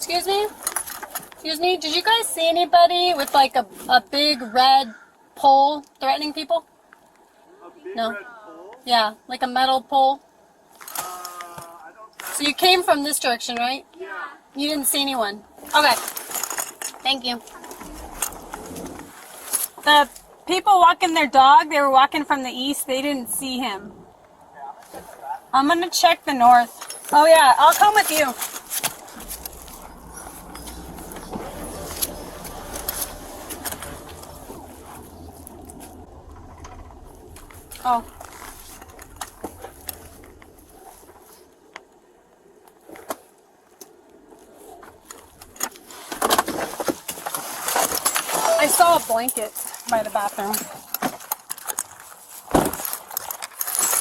Excuse me? Excuse me? Did you guys see anybody with like a big red pole threatening people? A big No. red pole? Yeah, like a metal pole. I don't So you came from this direction, right? Yeah. You didn't see anyone? Okay. Thank you. The people walking their dog, they were walking from the east. They didn't see him. I'm going to check the north. Oh, yeah. I'll come with you. Oh. I saw a blanket by the bathroom.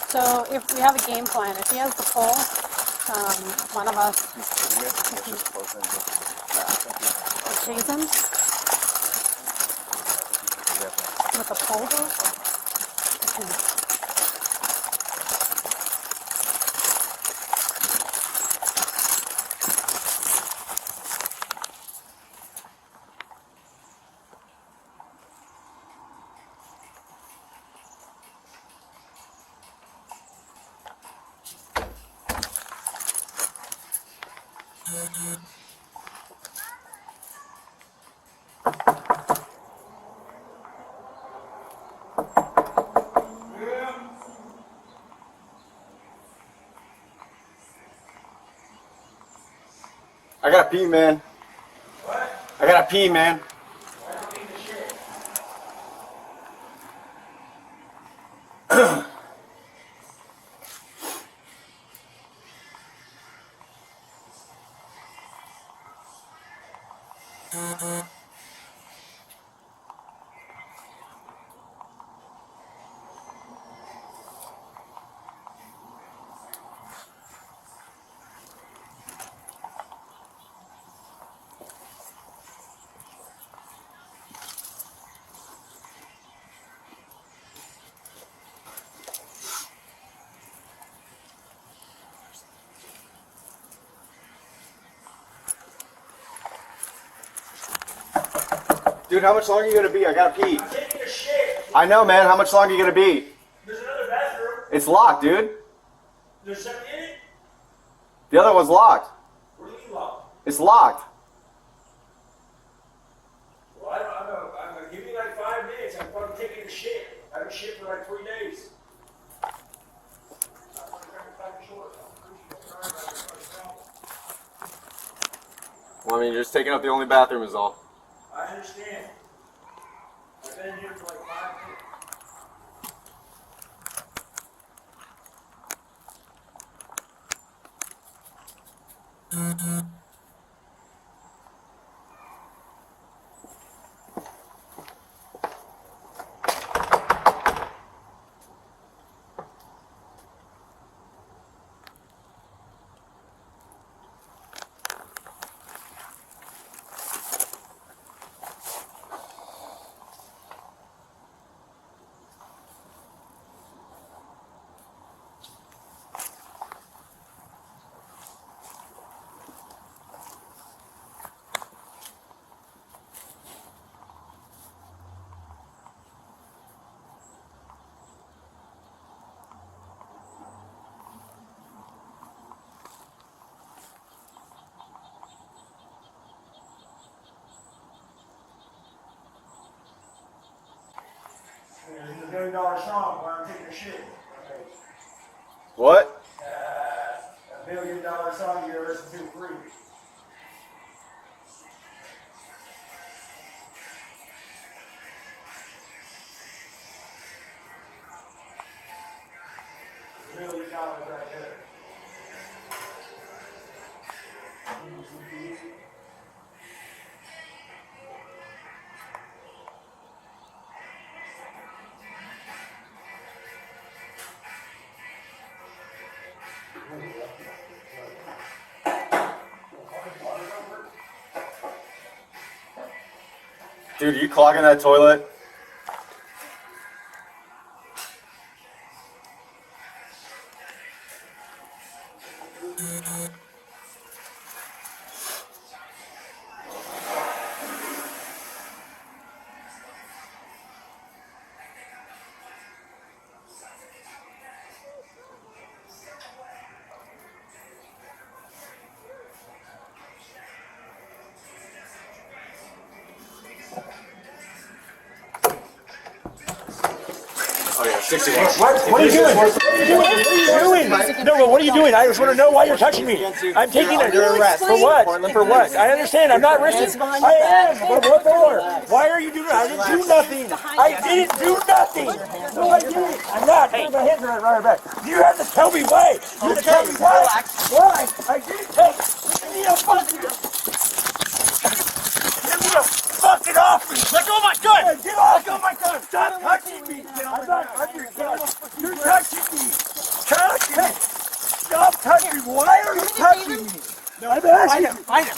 So if we have a game plan, if he has the pole, one of us will chase him with a pole though. Okay. I gotta pee, man. What? I gotta pee, man. Dude, how much longer are you gonna be? I gotta pee. I'm taking a shit. I know, man. How much longer are you gonna be? There's another bathroom. It's locked, dude. There's something in it. The other one's locked. What do you lock? It's locked. Well, I'm gonna give me like 5 minutes. I'm fucking taking a shit. I haven't shit for like 3 days. Well, I mean, you're just taking up the only bathroom is all. I understand. I've been here for like 5 minutes. There's $1 million song where I'm taking a shit. Okay. What? $1 million song you listen to free. $1 million right there. Dude, are you clogging that toilet? What are you doing? What are you doing? No, what are you doing? I just want to know why you're touching me. I'm taking it. You're arrested. For what? For what? I understand. I'm not arrested. I am. But what for? Why are you doing it? I didn't do nothing. I didn't do nothing. No, I didn't. I'm not. My hands are right back. You have to tell me why. You have to tell me why. Why? I didn't take. Give me a fucking. Give me a fucking off me. Let go of my gun. Get off. Let go of my gun. Stop touching me. I'm not under your gun. You're touching me. Touch me. Stop touching me. Why are you touching me? No, I'm asking you. Find him.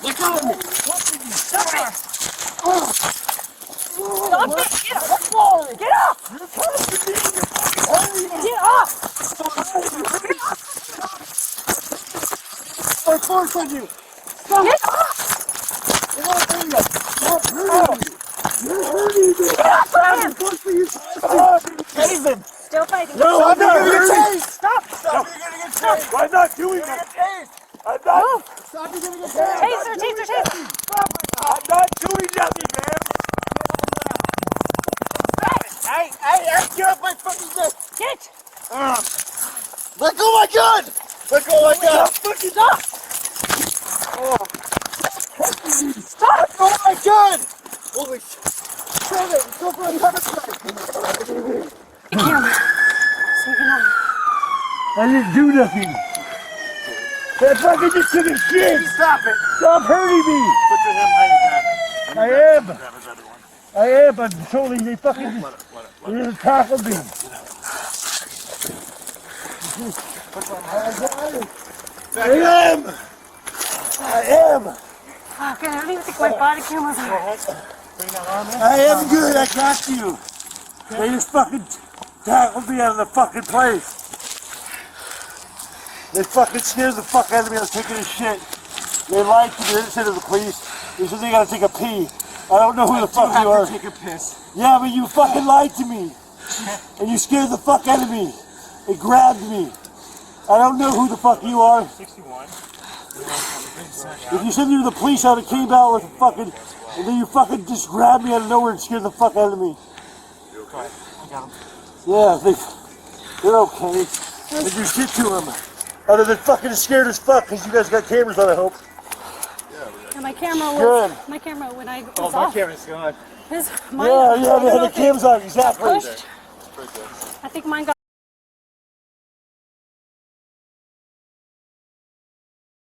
Let go of me. Stop it. Stop it. Get off. Get off. You're touching me. Get off. I force on you. Stop. Get off. Stop hurting me. You're hurting me. Get off of him. Tase him. Still fighting. No, I'm not You're hurting. gonna get tased. Stop. Stop, you're gonna get tased. I'm not doing that. I'm not. Stop, you're gonna get tased. Taser, taser, taser. I'm not doing nothing, man. Hey, get off my fucking dick. Get. Let go of my gun. Let go of my gun. Fucking stop. Stop. Let go of my gun. Holy shit. Shut it. Go for another strike. The camera. So we can all... I didn't do nothing. That fucking just took a shit. Stop it. Stop hurting me. Put your hand behind your back. I am. Grab his other one. I am, but totally they fucking they just tackled me. I am. Oh, God, I don't even think my body camera's on. I am good. I got you. They just fucking tackled me out of the fucking place. They fucking scared the fuck out of me. I was taking a shit. They lied to me. They didn't say to the police. They said they gotta take a pee. I don't know who the fuck you are. Take a piss. Yeah, but you fucking lied to me. And you scared the fuck out of me. It grabbed me. I don't know who the fuck you are. 61. If you said you were the police, I would have came out with a fucking, and then you fucking just grabbed me out of nowhere and scared the fuck out of me. Yeah, they're okay. They do shit to them. Other than fucking scared as fuck, because you guys got cameras on, I hope. And my camera was... Good. My camera, when I was Oh, my off... camera's gone. His, Yeah, they had the cameras on, exactly. pushed. I think mine got...